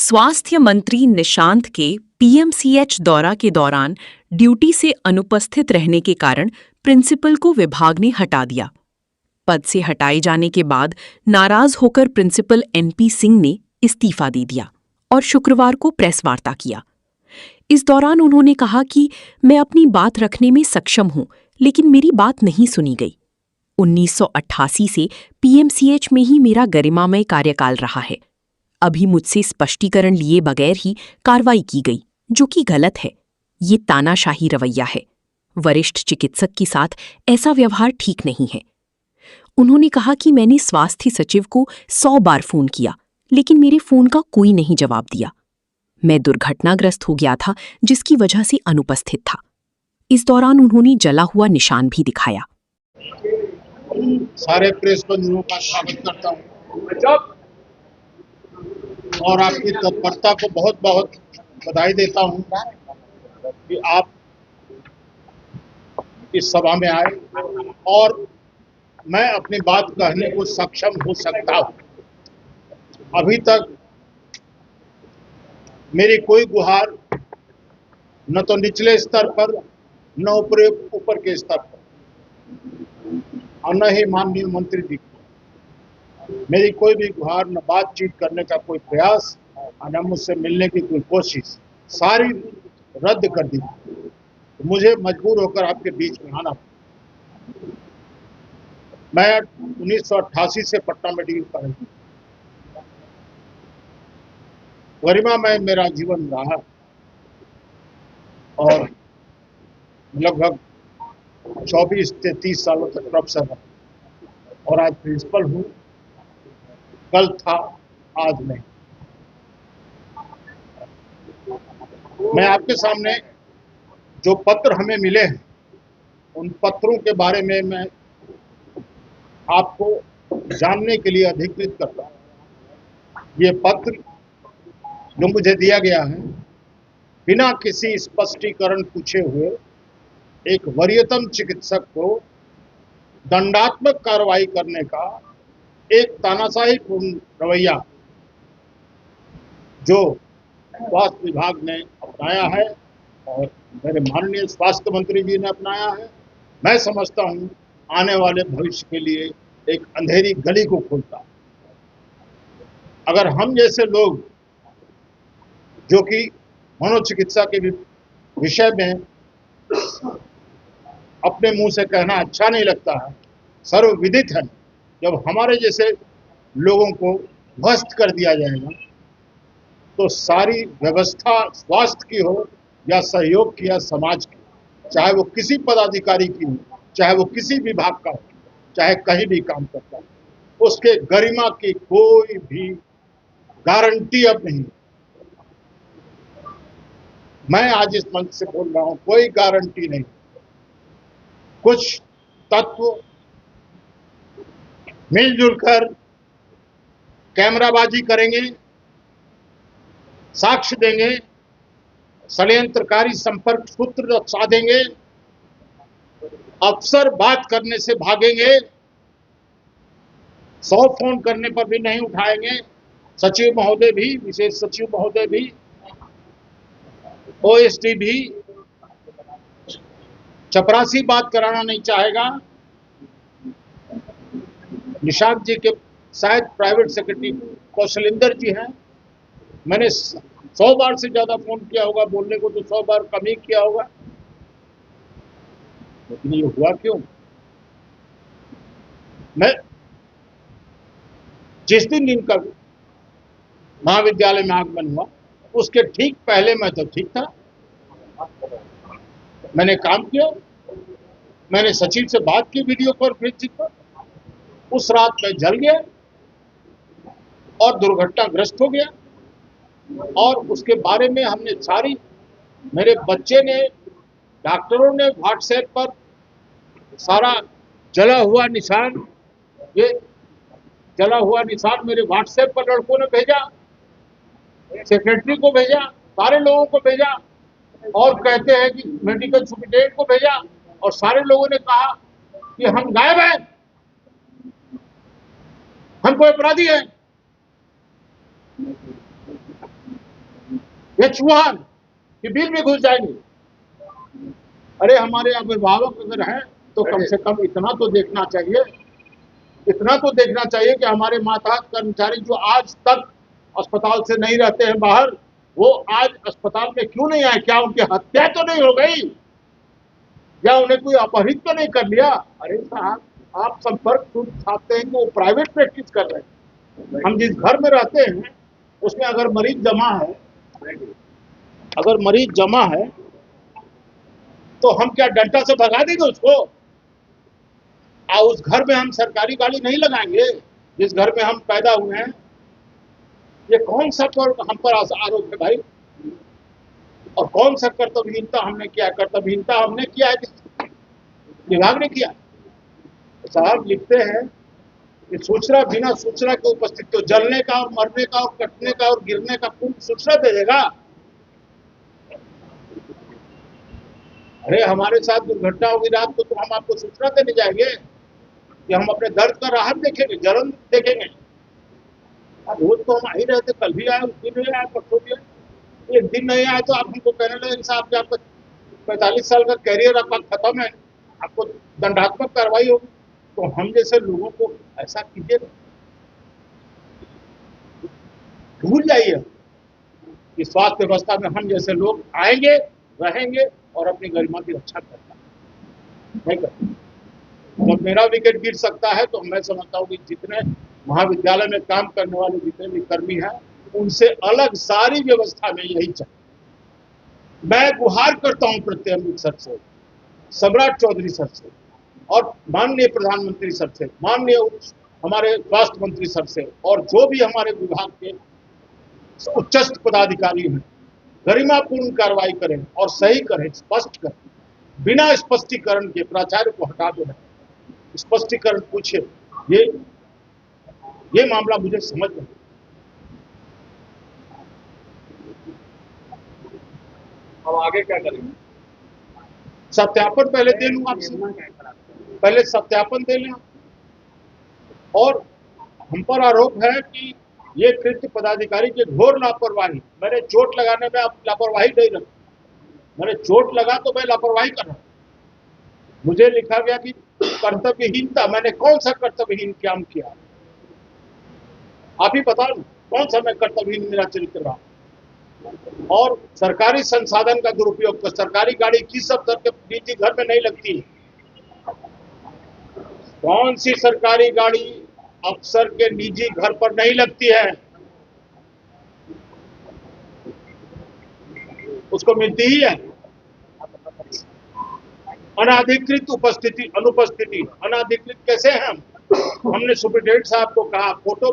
स्वास्थ्य मंत्री निशांत के पीएमसीएच दौरा के दौरान ड्यूटी से अनुपस्थित रहने के कारण प्रिंसिपल को विभाग ने हटा दिया। पद से हटाए जाने के बाद नाराज होकर प्रिंसिपल एनपी सिंह ने इस्तीफा दे दिया और शुक्रवार को प्रेस वार्ता किया। इस दौरान उन्होंने कहा कि मैं अपनी बात रखने में सक्षम हूं, लेकिन मेरी बात नहीं सुनी गई। 1988 से पीएमसीएच में ही मेरा गरिमामय कार्यकाल रहा है। अभी मुझसे स्पष्टीकरण लिए बगैर ही कार्रवाई की गई, जो कि गलत है। ये तानाशाही रवैया है। वरिष्ठ चिकित्सक के साथ ऐसा व्यवहार ठीक नहीं है। उन्होंने कहा कि मैंने स्वास्थ्य सचिव को 100 बार फोन किया, लेकिन मेरे फोन का कोई नहीं जवाब दिया। मैं दुर्घटनाग्रस्त हो गया था, जिसकी वजह से अनुपस्थित था। इस दौरान उन्होंने जला हुआ निशान भी दिखाया। सारे प्रेस बंधुओं का स्वागत करता हूं और आपकी तत्परता को बहुत बहुत बधाई देता हूं कि आप इस सभा में आए और मैं अपनी बात कहने को सक्षम हो सकता हूं। अभी तक मेरी कोई गुहार न तो निचले स्तर पर न ऊपर के स्तर पर और न ही माननीय मंत्री जी मेरी कोई भी गुहार, न बातचीत करने का कोई प्रयास और न मुझसे मिलने की कोई कोशिश, सारी रद्द कर दी। तो मुझे मजबूर होकर आपके बीच में आना। मैं 1988 से पटना मेडिकल कॉलेज में गरिमा में मेरा जीवन रहा और लगभग 24 से 30 सालों तक प्रोफेसर रहा और आज प्रिंसिपल हूँ। कल था, आज नहीं। मैं आपके सामने जो पत्र हमें मिले हैं उन पत्रों के बारे में मैं आपको जानने के लिए अधिकृत करता हूँ। ये पत्र जो मुझे दिया गया है, बिना किसी स्पष्टीकरण पूछे हुए एक वरीयतम चिकित्सक को दंडात्मक कार्रवाई करने का एक तानाशाही पूर्ण रवैया जो स्वास्थ्य विभाग ने अपनाया है और मेरे माननीय स्वास्थ्य मंत्री जी ने अपनाया है, मैं समझता हूं आने वाले भविष्य के लिए एक अंधेरी गली को खोलता। अगर हम जैसे लोग जो कि मनोचिकित्सा के विषय में अपने मुंह से कहना अच्छा नहीं लगता है, सर्वविदित है, जब हमारे जैसे लोगों को ध्वस्त कर दिया जाएगा तो सारी व्यवस्था स्वास्थ्य की हो या सहयोग की या समाज की, चाहे वो किसी पदाधिकारी की हो, चाहे वो किसी विभाग का हो, चाहे कहीं भी काम करता हो, उसके गरिमा की कोई भी गारंटी अब नहीं। मैं आज इस मंच से बोल रहा हूं, कोई गारंटी नहीं। कुछ तत्व मिलजुल कर कैमराबाजी करेंगे, साक्ष्य देंगे, षड्यंत्रकारी संपर्क सूत्र साधेंगे, अफसर बात करने से भागेंगे, 100 फोन करने पर भी नहीं उठाएंगे, सचिव महोदय भी, विशेष सचिव महोदय भी, ओएसडी भी, चपरासी बात कराना नहीं चाहेगा। निशांत जी के शायद प्राइवेट सेक्रेटरी कौशलेंद्र जी हैं, मैंने 100 बार से ज्यादा फोन किया होगा, बोलने को तो 100 बार कम ही किया होगा, लेकिन ये हुआ क्यों? मैं जिस दिन इनका महाविद्यालय में आगमन हुआ उसके ठीक पहले मैं तो ठीक था, मैंने काम किया, मैंने सचिव से बात की वीडियो कॉन्फ्रेंसिंग पर। उस रात मैं जल गया और दुर्घटनाग्रस्त हो गया और उसके बारे में हमने सारी, मेरे बच्चे ने, डॉक्टरों ने व्हाट्सएप पर सारा जला हुआ निशान, ये जला हुआ निशान मेरे व्हाट्सएप पर लड़कों ने भेजा, सेक्रेटरी को भेजा, सारे लोगों को भेजा और कहते हैं कि मेडिकल सुपरिटेंडेंट को भेजा और सारे लोगों ने कहा कि हम गायब हैं, हम कोई अपराधी हैं। ये चूहा कि बिल में घुस जाएंगे। अरे हमारे अभिभावक अगर हैं तो कम से कम इतना तो देखना चाहिए, इतना तो देखना चाहिए कि हमारे माता कर्मचारी जो आज तक अस्पताल से नहीं रहते हैं बाहर, वो आज अस्पताल में क्यों नहीं आए? क्या उनकी हत्या तो नहीं हो गई, या उन्हें कोई अपहरित तो नहीं कर लिया? अरे साहब, आप संपर्क चाहते हैं कि वो प्राइवेट प्रैक्टिस कर रहे हैं। हम जिस घर में रहते हैं उसमें अगर मरीज जमा है, अगर मरीज जमा है तो हम क्या डंडा से भगा देंगे उसको? उस घर में हम सरकारी गाड़ी नहीं लगाएंगे जिस घर में हम पैदा हुए हैं? ये कौन सा हम पर आरोप है भाई? और कौन सा कर्तव्यहीनता हमने किया? कर्तव्यहीनता हमने किया है कि विभाग ने किया? साहब लिखते हैं कि सूचना बिना सूचना के उपस्थित, तो जलने का और मरने का और कटने का और गिरने का पूर्ण सूचना दे देगा? अरे हमारे साथ दुर्घटना होगी रात को तो हम आपको सूचना देने जाएंगे कि हम अपने दर्द का राहत देखेंगे, जलन देखेंगे? अब रोज तो हम आ ही रहे थे, कल भी आए, उस दिन भी आए, परसों भी आए। एक दिन नहीं आए तो आप हमको कहने लगे साहब कि आपका 45 साल का कैरियर आपका खत्म है, आपको दंडात्मक कार्रवाई होगी। तो हम जैसे लोगों को ऐसा कीजिए, भूल जाइए कि स्वास्थ्य व्यवस्था में हम जैसे लोग आएंगे, रहेंगे और अपनी गरिमा की रक्षा नहीं करते। जब मेरा विकेट गिर सकता है तो मैं समझता हूँ कि जितने महाविद्यालय में काम करने वाले जितने भी कर्मी हैं उनसे अलग सारी व्यवस्था में यही चाहिए। मैं गुहार करता हूँ प्रत्येक सर से, सम्राट चौधरी सर से और माननीय प्रधानमंत्री सर से, माननीय हमारे स्वास्थ्य मंत्री सर से और जो भी हमारे विभाग के उच्चस्थ पदाधिकारी हैं, गरिमापूर्ण कार्रवाई करें और सही करें, स्पष्ट करें, बिना स्पष्टीकरण के। प्राचार्य को हटा देना, स्पष्टीकरण पूछे। ये मामला मुझे समझ नहीं। अब आगे क्या करेंगे? सत्यापन पहले दे लूं आपसे, पहले सत्यापन दे लें। और हम पर आरोप है कि ये कृत्य पदाधिकारी की घोर लापरवाही। मैंने चोट लगाने में आप लापरवाही नहीं रखी, मैंने चोट लगा तो मैं लापरवाही कर रहा हूं। मुझे लिखा गया कि कर्तव्यहीनता, मैंने कौन सा कर्तव्यहीन काम किया? आप ही बता दो कौन सा मैं कर्तव्यहीन मेरा चरित्र रहा? और सरकारी संसाधन का दुरुपयोग, तो सरकारी गाड़ी किस अफसर के निजी घर में नहीं लगती? कौन सी सरकारी गाड़ी अफसर के निजी घर पर नहीं लगती है? उसको मिलती ही है। अनाधिकृत उपस्थिति, अनुपस्थिति, अनाधिकृत कैसे हैं हम? हमने सुप्रीटेंडेंट साहब को कहा, फोटो